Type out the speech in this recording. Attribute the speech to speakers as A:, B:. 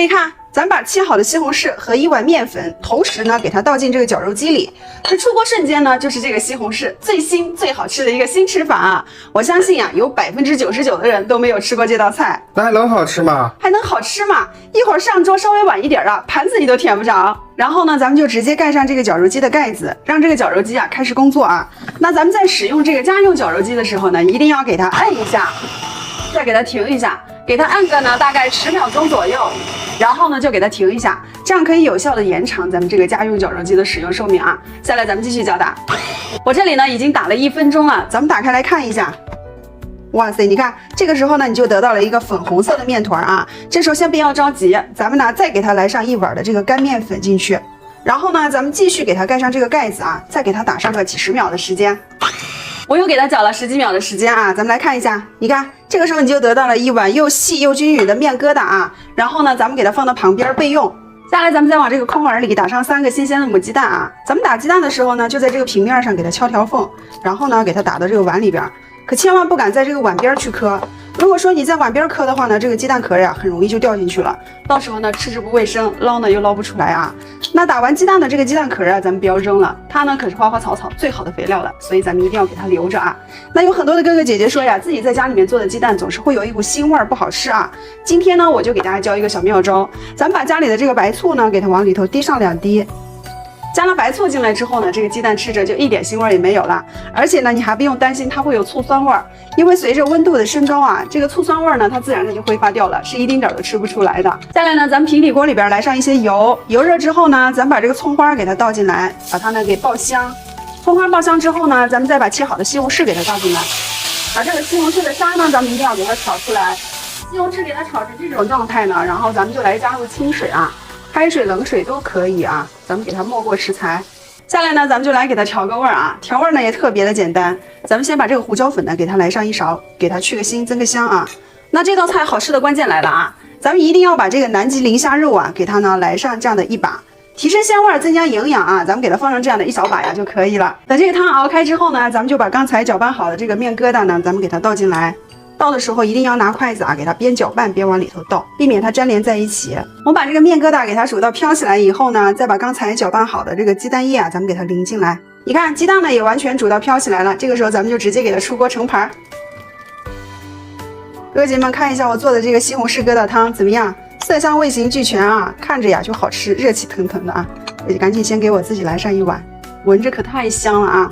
A: 注意看，咱把切好的西红柿和1碗面粉同时呢给它倒进这个绞肉机里。这出锅瞬间呢，就是这个西红柿最新最好吃的一个新吃法啊！我相信啊，有99%的人都没有吃过这道菜。
B: 那还能好吃吗？
A: 还能好吃吗？一会儿上桌稍微晚一点啊，盘子你都填不着。然后呢，咱们就直接盖上这个绞肉机的盖子，让这个绞肉机啊开始工作啊。那咱们在使用这个家用绞肉机的时候呢，一定要给它按一下，再给它停一下。给它按个呢大概10秒钟左右，然后呢就给它停一下，这样可以有效的延长咱们这个家用绞肉机的使用寿命啊。下来咱们继续搅打，我这里呢已经打了1分钟了，咱们打开来看一下。哇塞，你看这个时候呢你就得到了一个粉红色的面团啊。这时候先不要着急，咱们呢再给它来上1碗的这个干面粉进去，然后呢咱们继续给它盖上这个盖子啊，再给它打上个几十秒的时间。我又给它搅了10几秒的时间啊，咱们来看一下，你看这个时候你就得到了1碗又细又均匀的面疙瘩啊。然后呢，咱们给它放到旁边备用。下来咱们再往这个空碗里打上3个新鲜的母鸡蛋啊。咱们打鸡蛋的时候呢，就在这个平面上给它敲条缝，然后呢给它打到这个碗里边，可千万不敢在这个碗边去磕。如果说你在碗边磕的话呢，这个鸡蛋壳呀很容易就掉进去了，到时候呢吃之不卫生，捞呢又捞不出来啊。那打完鸡蛋的这个鸡蛋壳啊，咱们不要扔了，它呢可是花花草草最好的肥料了，所以咱们一定要给它留着啊。那有很多的哥哥姐姐说呀，自己在家里面做的鸡蛋总是会有一股腥味儿，不好吃啊。今天呢，我就给大家教一个小妙招，咱们把家里的这个白醋呢，给它往里头滴上2滴。加了白醋进来之后呢，这个鸡蛋吃着就一点腥味也没有了，而且呢，你还不用担心它会有醋酸味儿，因为随着温度的升高啊，这个醋酸味呢，它自然的就挥发掉了，是一丁点都吃不出来的。下来呢，咱们平底锅里边来上一些油，油热之后呢，咱们把这个葱花给它倒进来，把它呢给爆香。葱花爆香之后呢，咱们再把切好的西红柿给它倒进来，把这个西红柿的沙呢，咱们一定要给它炒出来。西红柿给它炒成这种状态呢，然后咱们就来加入清水啊。开水、冷水都可以啊，咱们给它没过食材。下来呢，咱们就来给它调个味儿啊，调味儿呢也特别的简单。咱们先把这个胡椒粉呢给它来上1勺，给它去个腥，增个香啊。那这道菜好吃的关键来了啊，咱们一定要把这个南极磷虾肉啊，给它呢来上这样的1把，提升鲜味，增加营养啊。咱们给它放上这样的1小把呀就可以了。等这个汤熬开之后呢，咱们就把刚才搅拌好的这个面疙瘩呢，咱们给它倒进来。倒的时候一定要拿筷子啊，给它边搅拌边往里头倒，避免它粘连在一起。我们把这个面疙瘩给它煮到飘起来以后呢，再把刚才搅拌好的这个鸡蛋液啊，咱们给它淋进来。你看鸡蛋呢也完全煮到飘起来了，这个时候咱们就直接给它出锅盛盘。哥姐们看一下我做的这个西红柿疙瘩汤怎么样？色香味形俱全啊，看着呀就好吃，热气腾腾的啊！赶紧先给我自己来上1碗，闻着可太香了啊！